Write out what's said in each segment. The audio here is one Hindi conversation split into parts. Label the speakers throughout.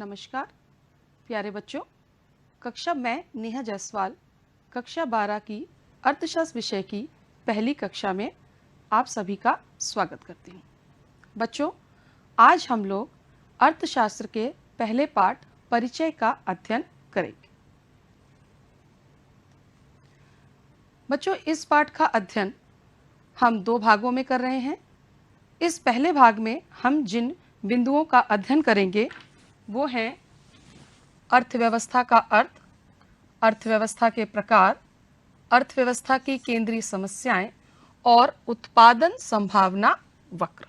Speaker 1: नमस्कार प्यारे बच्चों, कक्षा मैं नेहा जायसवाल कक्षा 12 की अर्थशास्त्र विषय की पहली कक्षा में आप सभी का स्वागत करती हूँ। बच्चों, आज हम लोग अर्थशास्त्र के पहले पाठ परिचय का अध्ययन करेंगे। बच्चों, इस पाठ का अध्ययन हम दो भागों में कर रहे हैं। इस पहले भाग में हम जिन बिंदुओं का अध्ययन करेंगे वो हैं अर्थव्यवस्था का अर्थ, अर्थव्यवस्था के प्रकार, अर्थव्यवस्था की केंद्रीय समस्याएं और उत्पादन संभावना वक्र।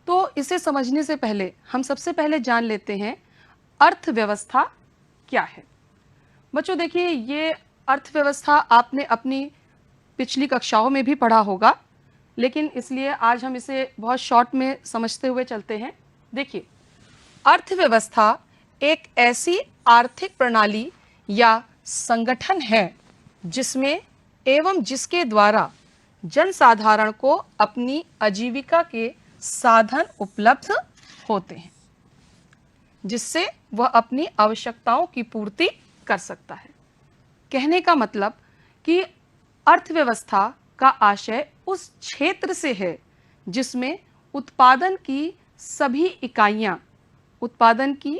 Speaker 1: तो इसे समझने से पहले हम सबसे पहले जान लेते हैं अर्थव्यवस्था क्या है। बच्चों देखिए, ये अर्थव्यवस्था आपने अपनी पिछली कक्षाओं में भी पढ़ा होगा, लेकिन इसलिए आज हम इसे बहुत शॉर्ट में समझते हुए चलते हैं। देखिए, अर्थव्यवस्था एक ऐसी आर्थिक प्रणाली या संगठन है जिसमें एवं जिसके द्वारा जनसाधारण को अपनी आजीविका के साधन उपलब्ध होते हैं, जिससे वह अपनी आवश्यकताओं की पूर्ति कर सकता है। कहने का मतलब कि अर्थव्यवस्था का आशय उस क्षेत्र से है जिसमें उत्पादन की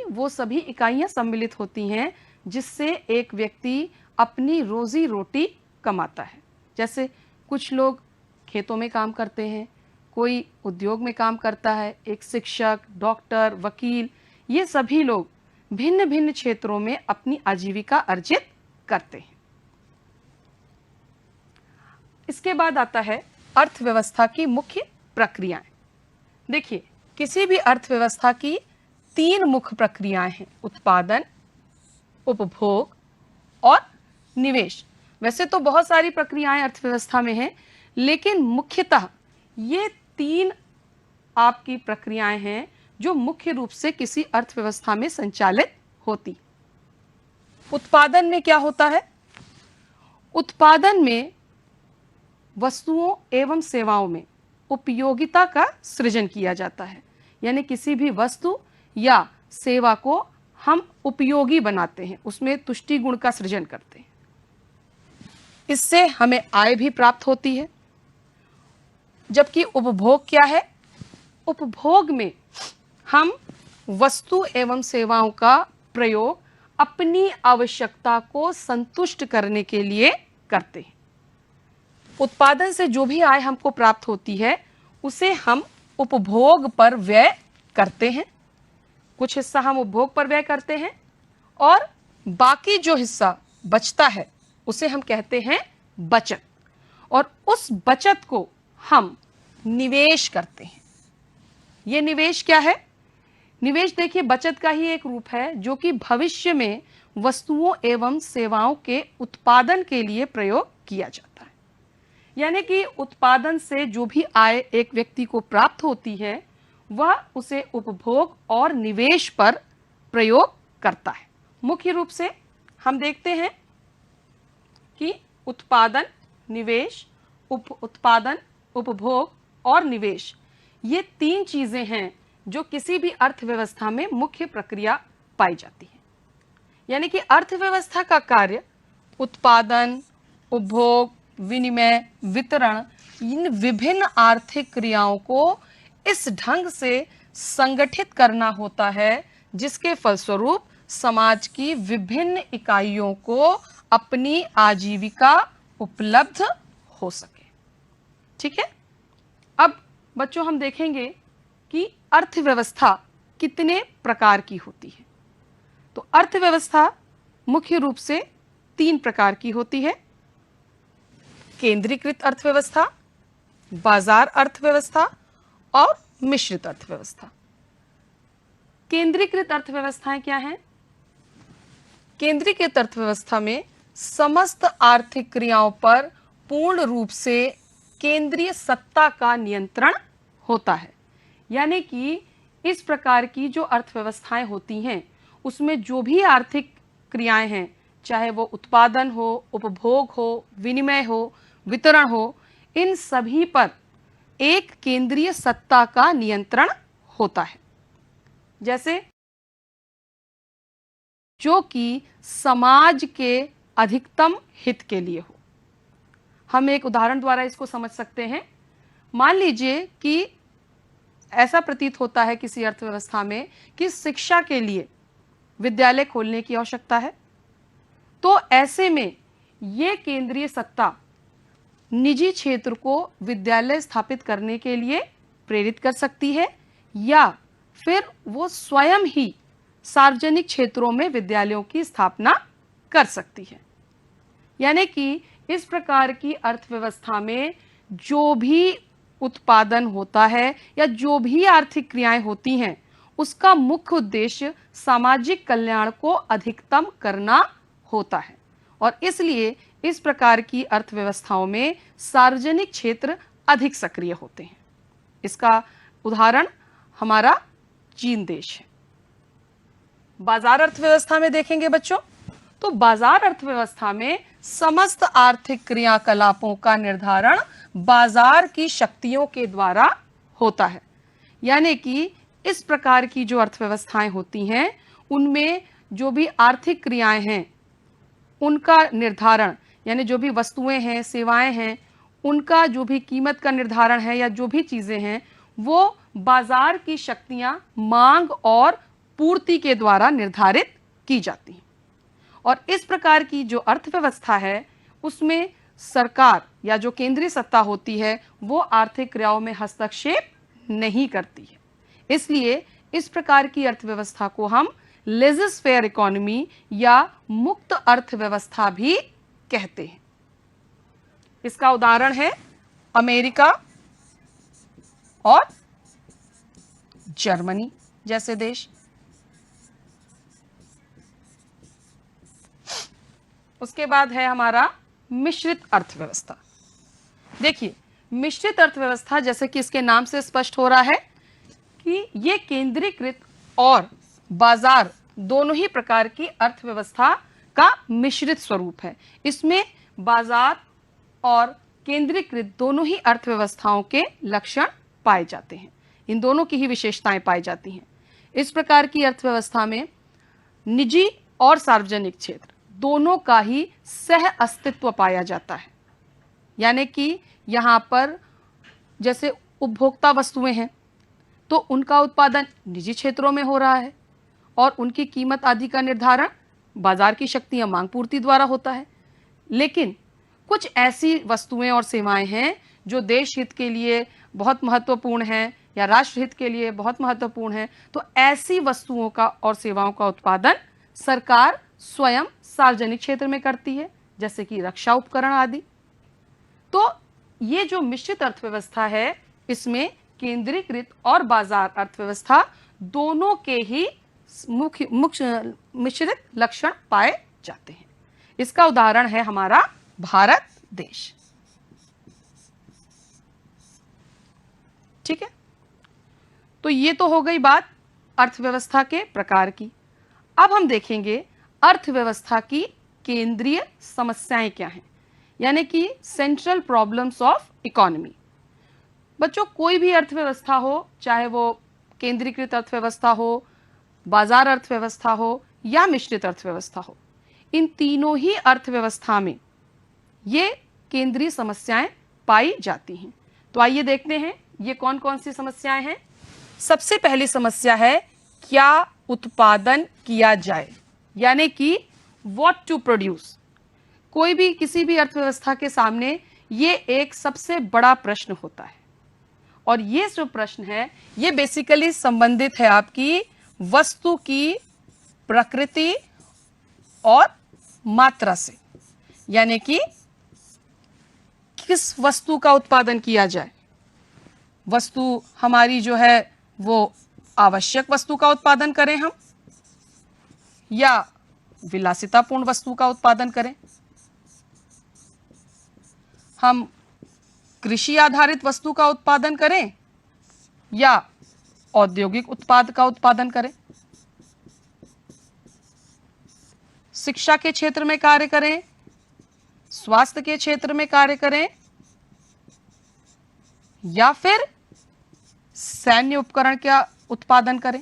Speaker 1: वो सभी इकाइयां सम्मिलित होती हैं जिससे एक व्यक्ति अपनी रोजी रोटी कमाता है। जैसे कुछ लोग खेतों में काम करते हैं, कोई उद्योग में काम करता है, एक शिक्षक, डॉक्टर, वकील, ये सभी लोग भिन्न भिन्न क्षेत्रों में अपनी आजीविका अर्जित करते हैं। इसके बाद आता है अर्थव्यवस्था की मुख्य प्रक्रियाएं। देखिए, किसी भी अर्थव्यवस्था की तीन मुख्य प्रक्रियाएं हैं: उत्पादन, उपभोग और निवेश। वैसे तो बहुत सारी प्रक्रियाएं अर्थव्यवस्था में हैं, लेकिन मुख्यतः ये तीन आपकी प्रक्रियाएं हैं जो मुख्य रूप से किसी अर्थव्यवस्था में संचालित होती। उत्पादन में क्या होता है? उत्पादन में वस्तुओं एवं सेवाओं में उपयोगिता का सृजन किया जाता है, यानी किसी भी वस्तु या सेवा को हम उपयोगी बनाते हैं, उसमें तुष्टि गुण का सृजन करते हैं। इससे हमें आय भी प्राप्त होती है। जबकि उपभोग क्या है? उपभोग में हम वस्तु एवं सेवाओं का प्रयोग अपनी आवश्यकता को संतुष्ट करने के लिए करते हैं। उत्पादन से जो भी आय हमको प्राप्त होती है उसे हम उपभोग पर व्यय करते हैं। कुछ हिस्सा हम उपभोग पर व्यय करते हैं और बाकी जो हिस्सा बचता है उसे हम कहते हैं बचत, और उस बचत को हम निवेश करते हैं। ये निवेश क्या है? निवेश देखिए बचत का ही एक रूप है जो कि भविष्य में वस्तुओं एवं सेवाओं के उत्पादन के लिए प्रयोग किया जाता है। यानी कि उत्पादन से जो भी आय एक व्यक्ति को प्राप्त होती है वह उसे उपभोग और निवेश पर प्रयोग करता है। मुख्य रूप से हम देखते हैं कि उत्पादन, निवेश, उत्पादन, उपभोग और निवेश, ये तीन चीजें हैं जो किसी भी अर्थव्यवस्था में मुख्य प्रक्रिया पाई जाती है। यानी कि अर्थव्यवस्था का कार्य उत्पादन, उपभोग, विनिमय, वितरण, इन विभिन्न आर्थिक क्रियाओं को इस ढंग से संगठित करना होता है जिसके फलस्वरूप समाज की विभिन्न इकाइयों को अपनी आजीविका उपलब्ध हो सके। ठीक है? अब बच्चों हम देखेंगे कि अर्थव्यवस्था कितने प्रकार की होती है। तो अर्थव्यवस्था मुख्य रूप से तीन प्रकार की होती है: केंद्रीकृत अर्थव्यवस्था, बाजार अर्थव्यवस्था और मिश्रित अर्थव्यवस्था। केंद्रीकृत अर्थव्यवस्थाएं क्या हैं? केंद्रीकृत अर्थव्यवस्था में समस्त आर्थिक क्रियाओं पर पूर्ण रूप से केंद्रीय सत्ता का नियंत्रण होता है। यानी कि इस प्रकार की जो अर्थव्यवस्थाएं होती हैं उसमें जो भी आर्थिक क्रियाएं हैं, चाहे वो उत्पादन हो, उपभोग हो, विनिमय हो, वितरण हो, इन सभी पर एक केंद्रीय सत्ता का नियंत्रण होता है। जैसे जो कि समाज के अधिकतम हित के लिए हो। हम एक उदाहरण द्वारा इसको समझ सकते हैं। मान लीजिए कि ऐसा प्रतीत होता है किसी अर्थव्यवस्था में कि शिक्षा के लिए विद्यालय खोलने की आवश्यकता है, तो ऐसे में ये केंद्रीय सत्ता निजी क्षेत्र को विद्यालय स्थापित करने के लिए प्रेरित कर सकती है, या फिर वो स्वयं ही सार्वजनिक क्षेत्रों में विद्यालयों की स्थापना कर सकती है। यानी कि इस प्रकार की अर्थव्यवस्था में जो भी उत्पादन होता है या जो भी आर्थिक क्रियाएं होती हैं, उसका मुख्य उद्देश्य सामाजिक कल्याण को अधिकतम करना होता है। और इसलिए इस प्रकार की अर्थव्यवस्थाओं में सार्वजनिक क्षेत्र अधिक सक्रिय होते हैं। इसका उदाहरण हमारा चीन देश है। बाजार अर्थव्यवस्था में देखेंगे बच्चों, तो बाजार अर्थव्यवस्था में समस्त आर्थिक क्रियाकलापों का निर्धारण बाजार की शक्तियों के द्वारा होता है। यानी कि इस प्रकार की जो अर्थव्यवस्थाएं होती हैं, उनमें जो भी आर्थिक क्रियाएं हैं उनका निर्धारण, यानी जो भी वस्तुएं हैं, सेवाएं हैं, उनका जो भी कीमत का निर्धारण है या जो भी चीजें हैं, वो बाजार की शक्तियां मांग और पूर्ति के द्वारा निर्धारित की जाती हैं। और इस प्रकार की जो अर्थव्यवस्था है, उसमें सरकार या जो केंद्रीय सत्ता होती है वो आर्थिक क्रियाओं में हस्तक्षेप नहीं करती है। इसलिए इस प्रकार की अर्थव्यवस्था को हम लेजिस फेयर इकोनॉमी या मुक्त अर्थव्यवस्था भी कहते हैं। इसका उदाहरण है अमेरिका और जर्मनी जैसे देश। उसके बाद है हमारा मिश्रित अर्थव्यवस्था। देखिए, मिश्रित अर्थव्यवस्था जैसे कि इसके नाम से स्पष्ट हो रहा है कि ये केंद्रीकृत और बाजार दोनों ही प्रकार की अर्थव्यवस्था का मिश्रित स्वरूप है। इसमें बाजार और केंद्रीकृत दोनों ही अर्थव्यवस्थाओं के लक्षण पाए जाते हैं। इन दोनों की ही विशेषताएं पाई जाती हैं। इस प्रकार की अर्थव्यवस्था में निजी और सार्वजनिक क्षेत्र दोनों का ही सह अस्तित्व पाया जाता है। यानी कि यहाँ पर जैसे उपभोक्ता वस्तुएं हैं तो उनका उत्पादन निजी क्षेत्रों में हो रहा है और उनकी कीमत आदि का निर्धारण बाजार की शक्तियां मांग पूर्ति द्वारा होता है। लेकिन कुछ ऐसी वस्तुएं और सेवाएं हैं जो देश हित के लिए बहुत महत्वपूर्ण हैं या राष्ट्र हित के लिए बहुत महत्वपूर्ण हैं, तो ऐसी वस्तुओं का और सेवाओं का उत्पादन सरकार स्वयं सार्वजनिक क्षेत्र में करती है, जैसे कि रक्षा उपकरण आदि। तो ये जो मिश्रित अर्थव्यवस्था है, इसमें केंद्रीकृत और बाजार अर्थव्यवस्था दोनों के ही मुख्य मिश्रित लक्षण पाए जाते हैं। इसका उदाहरण है हमारा भारत देश। ठीक है, तो ये तो हो गई बात अर्थव्यवस्था के प्रकार की। अब हम देखेंगे अर्थव्यवस्था की केंद्रीय समस्याएं क्या हैं, यानी कि सेंट्रल प्रॉब्लम्स ऑफ इकोनॉमी। बच्चों, कोई भी अर्थव्यवस्था हो, चाहे वो केंद्रीकृत अर्थव्यवस्था हो, बाजार अर्थव्यवस्था हो या मिश्रित अर्थव्यवस्था हो, इन तीनों ही अर्थव्यवस्था में ये केंद्रीय समस्याएं पाई जाती हैं। तो आइए देखते हैं ये कौन कौन सी समस्याएं हैं। सबसे पहली समस्या है क्या उत्पादन किया जाए, यानी कि व्हाट टू प्रोड्यूस। कोई भी किसी भी अर्थव्यवस्था के सामने ये एक सबसे बड़ा प्रश्न होता है। और ये जो प्रश्न है ये बेसिकली संबंधित है आपकी वस्तु की प्रकृति और मात्रा से, यानी कि किस वस्तु का उत्पादन किया जाए। वस्तु हमारी जो है वो आवश्यक वस्तु का उत्पादन करें हम, या विलासितापूर्ण वस्तु का उत्पादन करें। हम कृषि आधारित वस्तु का उत्पादन करें या औद्योगिक उत्पाद का उत्पादन करें। शिक्षा के क्षेत्र में कार्य करें, स्वास्थ्य के क्षेत्र में कार्य करें, या फिर सैन्य उपकरण का उत्पादन करें।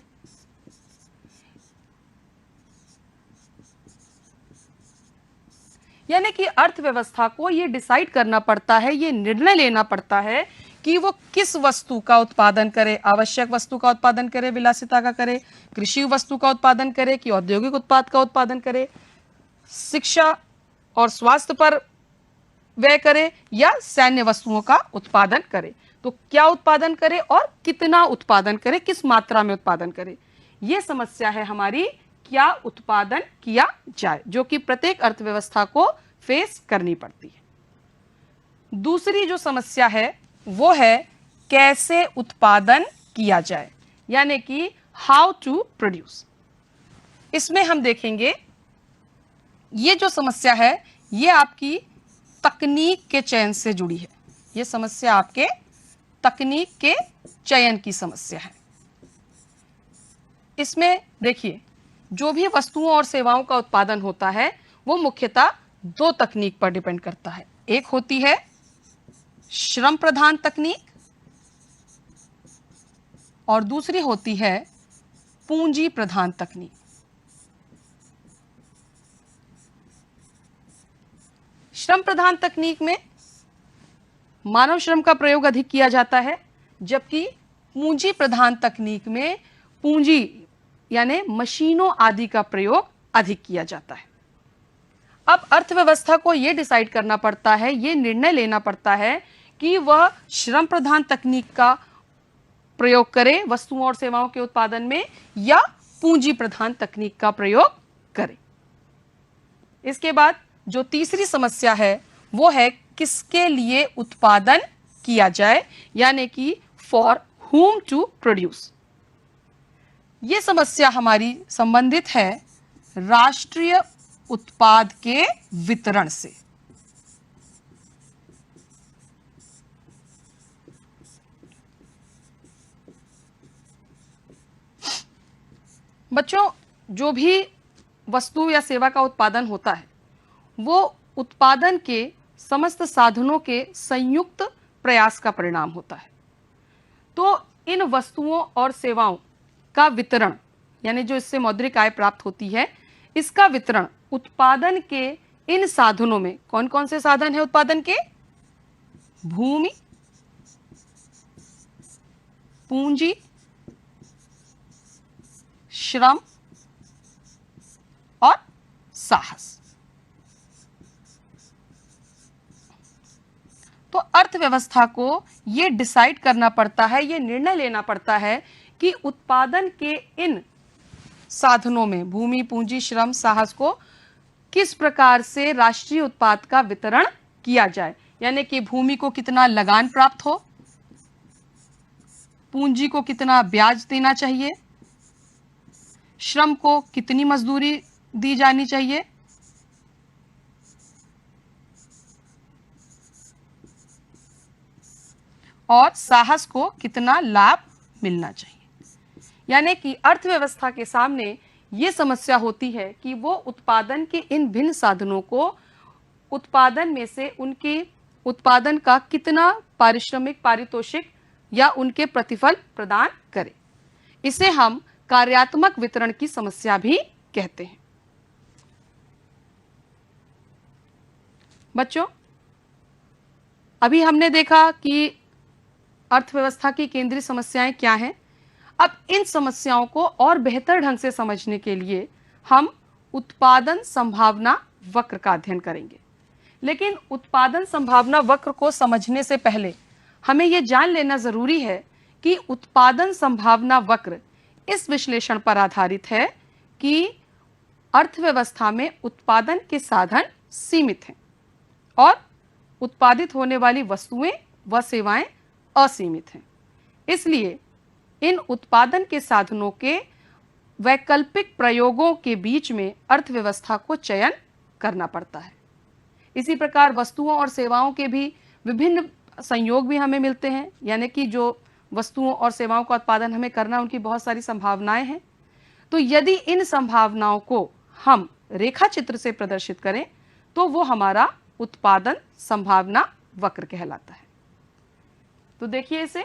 Speaker 1: यानी कि अर्थव्यवस्था को ये डिसाइड करना पड़ता है, ये निर्णय लेना पड़ता है कि वो किस वस्तु का उत्पादन करे, आवश्यक वस्तु का उत्पादन करे, विलासिता का करे, कृषि वस्तु का उत्पादन करे कि औद्योगिक उत्पाद का उत्पादन करे, शिक्षा और स्वास्थ्य पर व्यय करे या सैन्य वस्तुओं का उत्पादन करे। तो क्या उत्पादन करे और कितना उत्पादन करे, किस मात्रा में उत्पादन करे, यह समस्या है हमारी, क्या उत्पादन किया जाए, जो कि प्रत्येक अर्थव्यवस्था को फेस करनी पड़ती है। दूसरी जो समस्या है वो है कैसे उत्पादन किया जाए, यानी कि हाउ टू प्रोड्यूस। इसमें हम देखेंगे ये जो समस्या है ये आपकी तकनीक के चयन से जुड़ी है। ये समस्या आपके तकनीक के चयन की समस्या है। इसमें देखिए जो भी वस्तुओं और सेवाओं का उत्पादन होता है वो मुख्यतः दो तकनीक पर डिपेंड करता है। एक होती है श्रम प्रधान तकनीक और दूसरी होती है पूंजी प्रधान तकनीक। श्रम प्रधान तकनीक में मानव श्रम का प्रयोग अधिक किया जाता है, जबकि पूंजी प्रधान तकनीक में पूंजी यानी मशीनों आदि का प्रयोग अधिक किया जाता है। अब अर्थव्यवस्था को यह डिसाइड करना पड़ता है, यह निर्णय लेना पड़ता है कि वह श्रम प्रधान तकनीक का प्रयोग करे वस्तुओं और सेवाओं के उत्पादन में या पूंजी प्रधान तकनीक का प्रयोग करे। इसके बाद जो तीसरी समस्या है वो है किसके लिए उत्पादन किया जाए, यानी कि फॉर whom टू प्रोड्यूस। ये समस्या हमारी संबंधित है राष्ट्रीय उत्पाद के वितरण से। बच्चों जो भी वस्तु या सेवा का उत्पादन होता है वो उत्पादन के समस्त साधनों के संयुक्त प्रयास का परिणाम होता है। तो इन वस्तुओं और सेवाओं का वितरण यानी जो इससे मौद्रिक आय प्राप्त होती है, इसका वितरण उत्पादन के इन साधनों में, कौन कौन से साधन है उत्पादन के? भूमि, पूंजी, श्रम और साहस। तो अर्थव्यवस्था को यह डिसाइड करना पड़ता है, यह निर्णय लेना पड़ता है कि उत्पादन के इन साधनों में भूमि, पूंजी, श्रम, साहस को किस प्रकार से राष्ट्रीय उत्पाद का वितरण किया जाए, यानी कि भूमि को कितना लगान प्राप्त हो, पूंजी को कितना ब्याज देना चाहिए, श्रम को कितनी मजदूरी दी जानी चाहिए, और साहस को कितना लाभ मिलना चाहिए। यानी कि अर्थव्यवस्था के सामने ये समस्या होती है कि वो उत्पादन के इन भिन्न साधनों को उत्पादन में से उनके उत्पादन का कितना पारिश्रमिक, पारितोषिक या उनके प्रतिफल प्रदान करे। इसे हम कार्यात्मक वितरण की समस्या भी कहते हैं। बच्चों अभी हमने देखा कि अर्थव्यवस्था की केंद्रीय समस्याएं क्या हैं। अब इन समस्याओं को और बेहतर ढंग से समझने के लिए हम उत्पादन संभावना वक्र का अध्ययन करेंगे। लेकिन उत्पादन संभावना वक्र को समझने से पहले हमें यह जान लेना जरूरी है कि उत्पादन संभावना वक्र इस विश्लेषण पर आधारित है कि अर्थव्यवस्था में उत्पादन के साधन सीमित हैं और उत्पादित होने वाली वस्तुएं व सेवाएं असीमित हैं। इसलिए इन उत्पादन के साधनों के वैकल्पिक प्रयोगों के बीच में अर्थव्यवस्था को चयन करना पड़ता है। इसी प्रकार वस्तुओं और सेवाओं के भी विभिन्न संयोग भी हमें मिलते हैं, यानी कि जो वस्तुओं और सेवाओं का उत्पादन हमें करना उनकी बहुत सारी संभावनाएं हैं। तो यदि इन संभावनाओं को हम रेखा चित्र से प्रदर्शित करें तो वो हमारा उत्पादन संभावना वक्र कहलाता है। तो देखिए इसे,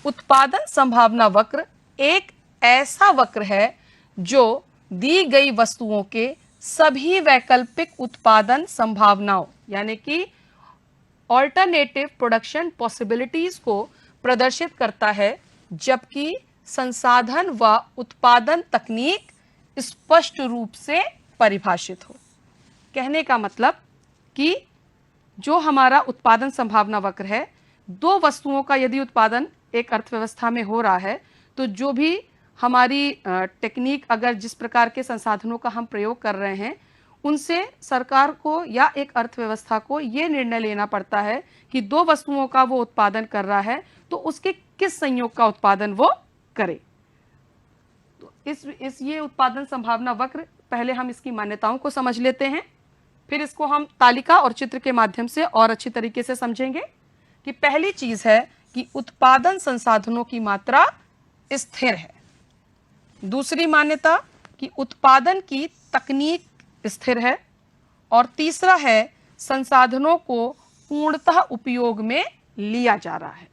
Speaker 1: उत्पादन संभावना वक्र एक ऐसा वक्र है जो दी गई वस्तुओं के सभी वैकल्पिक उत्पादन संभावनाओं यानी कि ऑल्टरनेटिव प्रोडक्शन पॉसिबिलिटीज को प्रदर्शित करता है, जबकि संसाधन व उत्पादन तकनीक स्पष्ट रूप से परिभाषित हो। कहने का मतलब कि जो हमारा उत्पादन संभावना वक्र है, दो वस्तुओं का यदि उत्पादन एक अर्थव्यवस्था में हो रहा है, तो जो भी हमारी टेक्निक, अगर जिस प्रकार के संसाधनों का हम प्रयोग कर रहे हैं, उनसे सरकार को या एक अर्थव्यवस्था को ये निर्णय लेना पड़ता है कि दो वस्तुओं का वो उत्पादन कर रहा है तो उसके किस संयोग का उत्पादन वो करे। तो इस ये उत्पादन संभावना वक्र, पहले हम इसकी मान्यताओं को समझ लेते हैं, फिर इसको हम तालिका और चित्र के माध्यम से और अच्छी तरीके से समझेंगे। कि पहली चीज है कि उत्पादन संसाधनों की मात्रा स्थिर है। दूसरी मान्यता कि उत्पादन की तकनीक स्थिर है। और तीसरा है संसाधनों को पूर्णतः उपयोग में लिया जा रहा है।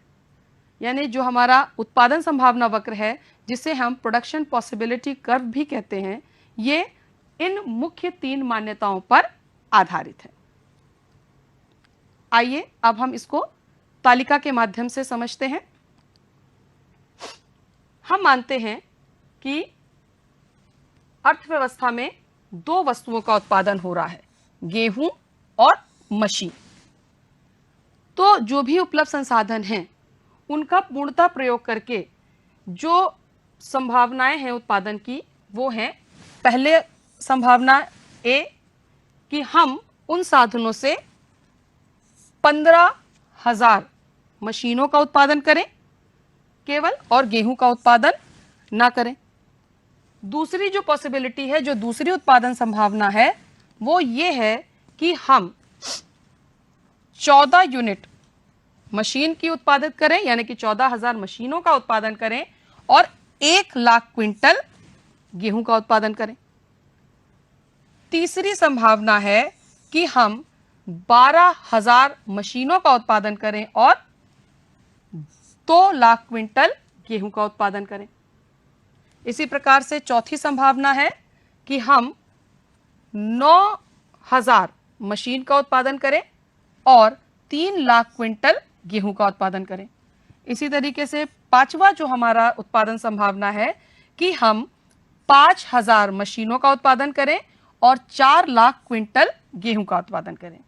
Speaker 1: यानी जो हमारा उत्पादन संभावना वक्र है, जिसे हम प्रोडक्शन पॉसिबिलिटी कर्व भी कहते हैं, ये इन मुख्य तीन मान्यताओं पर आधारित है। आइए अब हम इसको तालिका के माध्यम से समझते हैं। हम मानते हैं कि अर्थव्यवस्था में दो वस्तुओं का उत्पादन हो रहा है, गेहूं और मशीन। तो जो भी उपलब्ध संसाधन हैं, उनका पूर्णतः प्रयोग करके जो संभावनाएं हैं उत्पादन की, वो हैं पहले संभावना ए कि हम उन साधनों से 15,000 मशीनों का उत्पादन करें केवल, और गेहूं का उत्पादन ना करें। दूसरी जो पॉसिबिलिटी है, जो दूसरी उत्पादन संभावना है, वो ये है कि हम 14 यूनिट मशीन की उत्पादित करें, यानी कि 14,000 मशीनों का उत्पादन करें और 1 लाख क्विंटल गेहूं का उत्पादन करें। तीसरी संभावना है कि हम 12,000 मशीनों का उत्पादन करें और 2 लाख क्विंटल गेहूं का उत्पादन करें। इसी प्रकार से चौथी संभावना है कि हम 9,000 मशीन का उत्पादन करें और 3 लाख क्विंटल गेहूं का उत्पादन करें। इसी तरीके से पांचवा जो हमारा उत्पादन संभावना है कि हम 5,000 मशीनों का उत्पादन करें और 4 लाख क्विंटल गेहूं का उत्पादन करें।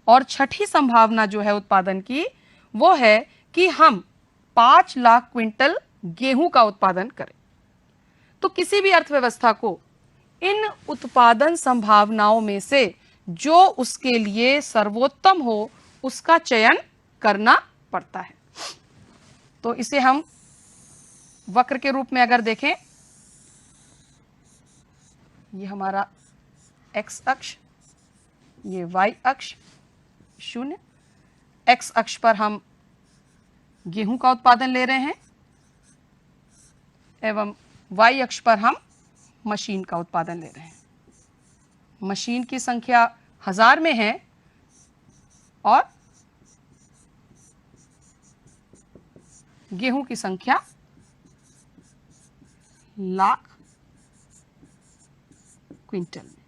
Speaker 1: और छठी संभावना जो है उत्पादन की, वो है कि हम 5 लाख क्विंटल गेहूं का उत्पादन करें। तो किसी भी अर्थव्यवस्था को इन उत्पादन संभावनाओं में से जो उसके लिए सर्वोत्तम हो, उसका चयन करना पड़ता है। तो इसे हम वक्र के रूप में अगर देखें, ये हमारा x अक्ष, ये y अक्ष 0, x अक्ष पर हम गेहूं का उत्पादन ले रहे हैं एवं y अक्ष पर हम मशीन का उत्पादन ले रहे हैं। मशीन की संख्या 1000 में है और गेहूं की संख्या लाख क्विंटल में।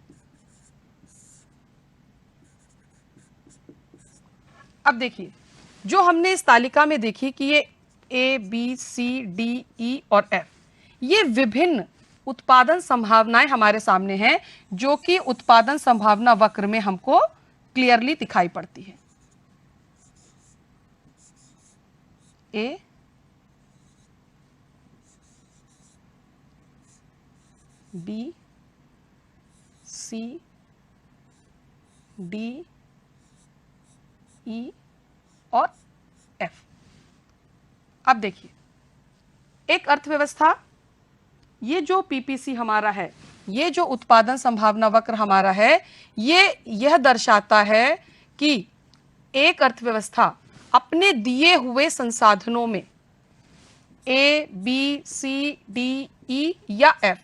Speaker 1: अब देखिए, जो हमने इस तालिका में देखी कि ये A, B, C, D, E और F, ये विभिन्न उत्पादन संभावनाएं हमारे सामने हैं, जो कि उत्पादन संभावना वक्र में हमको क्लियरली दिखाई पड़ती है। A, B, C, D, E और F। अब देखिए, एक अर्थव्यवस्था, ये जो पीपीसी हमारा है, ये जो उत्पादन संभावना वक्र हमारा है, यह दर्शाता है कि एक अर्थव्यवस्था अपने दिए हुए संसाधनों में A, B, C, D, E या F,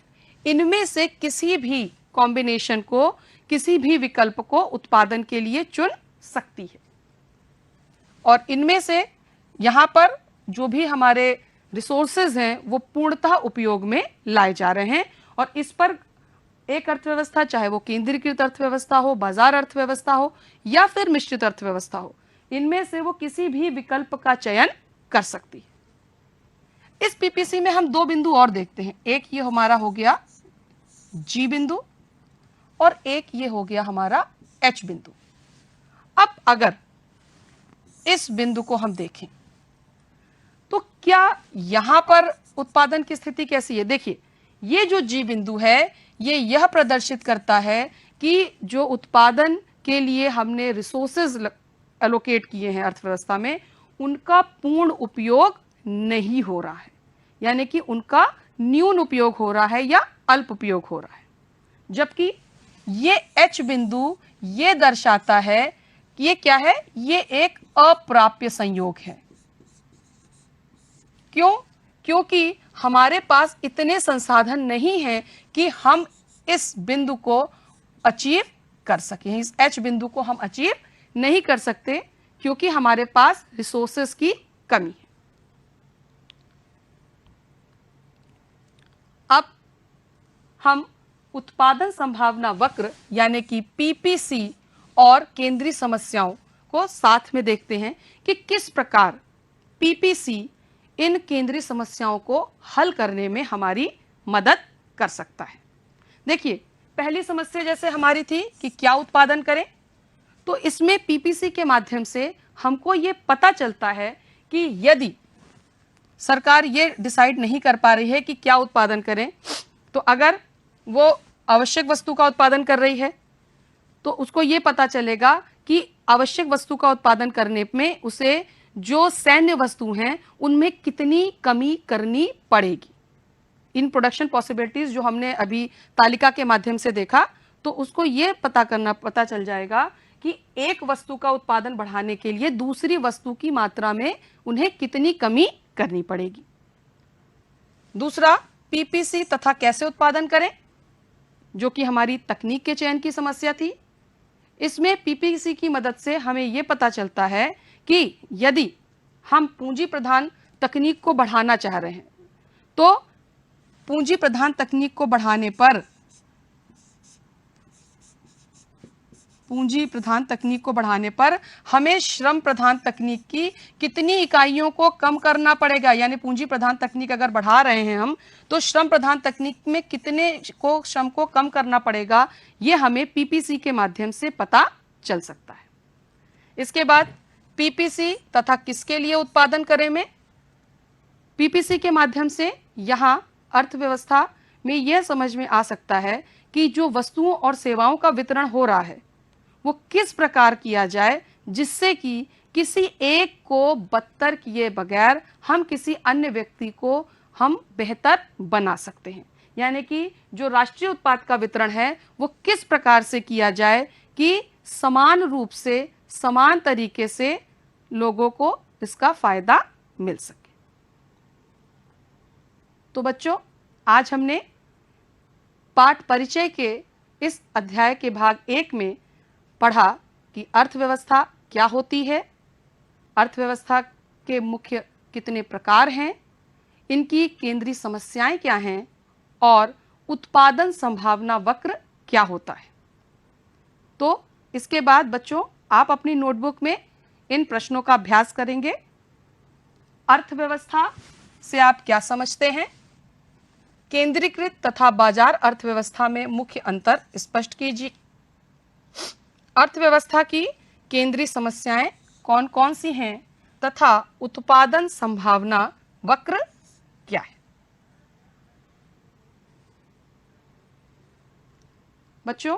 Speaker 1: इनमें से किसी भी कॉम्बिनेशन को, किसी भी विकल्प को उत्पादन के लिए चुन सकती है। और इनमें से यहाँ पर जो भी हमारे रिसोर्सेज हैं, वो पूर्णतः उपयोग में लाए जा रहे हैं और इस पर एक अर्थव्यवस्था, चाहे वो केंद्रीकृत अर्थव्यवस्था हो, बाजार अर्थव्यवस्था हो या फिर मिश्रित अर्थव्यवस्था हो, इनमें से वो किसी भी विकल्प का चयन कर सकती है। इस पीपीसी में हम दो बिंदु और देखते हैं, एक ये हमारा हो गया जी बिंदु और एक ये हो गया हमारा एच बिंदु। अब अगर इस बिंदु को हम देखें तो क्या यहां पर उत्पादन की स्थिति कैसी है? देखिए, ये जो जी बिंदु है ये यह प्रदर्शित करता है कि जो उत्पादन के लिए हमने रिसोर्सेज एलोकेट किए हैं अर्थव्यवस्था में, उनका पूर्ण उपयोग नहीं हो रहा है, यानी कि उनका न्यून उपयोग हो रहा है या अल्प उपयोग हो रहा है। जबकि ये एच बिंदु ये दर्शाता है कि ये क्या है, ये एक अप्राप्य संयोग है। क्यों? क्योंकि हमारे पास इतने संसाधन नहीं हैं कि हम इस बिंदु को अचीव कर सकें। इस एच बिंदु को हम अचीव नहीं कर सकते क्योंकि हमारे पास रिसोर्सेस की कमी है। अब हम उत्पादन संभावना वक्र यानी कि पीपीसी और केंद्रीय समस्याओं को साथ में देखते हैं कि किस प्रकार पीपीसी इन केंद्रीय समस्याओं को हल करने में हमारी मदद कर सकता है। देखिए, पहली समस्या जैसे हमारी थी कि क्या उत्पादन करें, तो इसमें पीपीसी के माध्यम से हमको ये पता चलता है कि यदि सरकार ये डिसाइड नहीं कर पा रही है कि क्या उत्पादन करें, तो अगर वो आवश्यक वस्तु का उत्पादन कर रही है तो उसको ये पता चलेगा कि आवश्यक वस्तु का उत्पादन करने में उसे जो सैन्य वस्तु हैं उनमें कितनी कमी करनी पड़ेगी। इन प्रोडक्शन पॉसिबिलिटीज जो हमने अभी तालिका के माध्यम से देखा, तो उसको ये पता चल जाएगा कि एक वस्तु का उत्पादन बढ़ाने के लिए दूसरी वस्तु की मात्रा में उन्हें कितनी कमी करनी पड़ेगी। दूसरा, पीपीसी तथा कैसे उत्पादन करें, जो कि हमारी तकनीक के चयन की समस्या थी। इसमें पीपीसी की मदद से हमें यह पता चलता है कि यदि हम पूंजी प्रधान तकनीक को बढ़ाना चाह रहे हैं, तो पूंजी प्रधान तकनीक को बढ़ाने पर हमें श्रम प्रधान तकनीक की कितनी इकाइयों को कम करना पड़ेगा, यानी पूंजी प्रधान तकनीक अगर बढ़ा रहे हैं हम, तो श्रम प्रधान तकनीक में कितने को श्रम को कम करना पड़ेगा, ये हमें पीपीसी के माध्यम से पता चल सकता है। इसके बाद पीपीसी तथा किसके लिए उत्पादन करें में, पीपीसी के माध्यम से यहाँ अर्थव्यवस्था में यह समझ में आ सकता है कि जो वस्तुओं और सेवाओं का वितरण हो रहा है वो किस प्रकार किया जाए जिससे कि किसी एक को बदतर किए बगैर हम किसी अन्य व्यक्ति को हम बेहतर बना सकते हैं। यानी कि जो राष्ट्रीय उत्पाद का वितरण है वो किस प्रकार से किया जाए कि समान रूप से, समान तरीके से लोगों को इसका फायदा मिल सके। तो बच्चों, आज हमने पाठ परिचय के इस अध्याय के भाग 1 में पढ़ा कि अर्थव्यवस्था क्या होती है, अर्थव्यवस्था के मुख्य कितने प्रकार हैं, इनकी केंद्रीय समस्याएं क्या हैं और उत्पादन संभावना वक्र क्या होता है। तो इसके बाद बच्चों आप अपनी नोटबुक में इन प्रश्नों का अभ्यास करेंगे। अर्थव्यवस्था से आप क्या समझते हैं, केंद्रीकृत तथा बाजार अर्थव्यवस्था में मुख्य अंतर स्पष्ट कीजिए, अर्थव्यवस्था की केंद्रीय समस्याएं कौन कौन सी हैं तथा उत्पादन संभावना वक्र क्या है। बच्चों,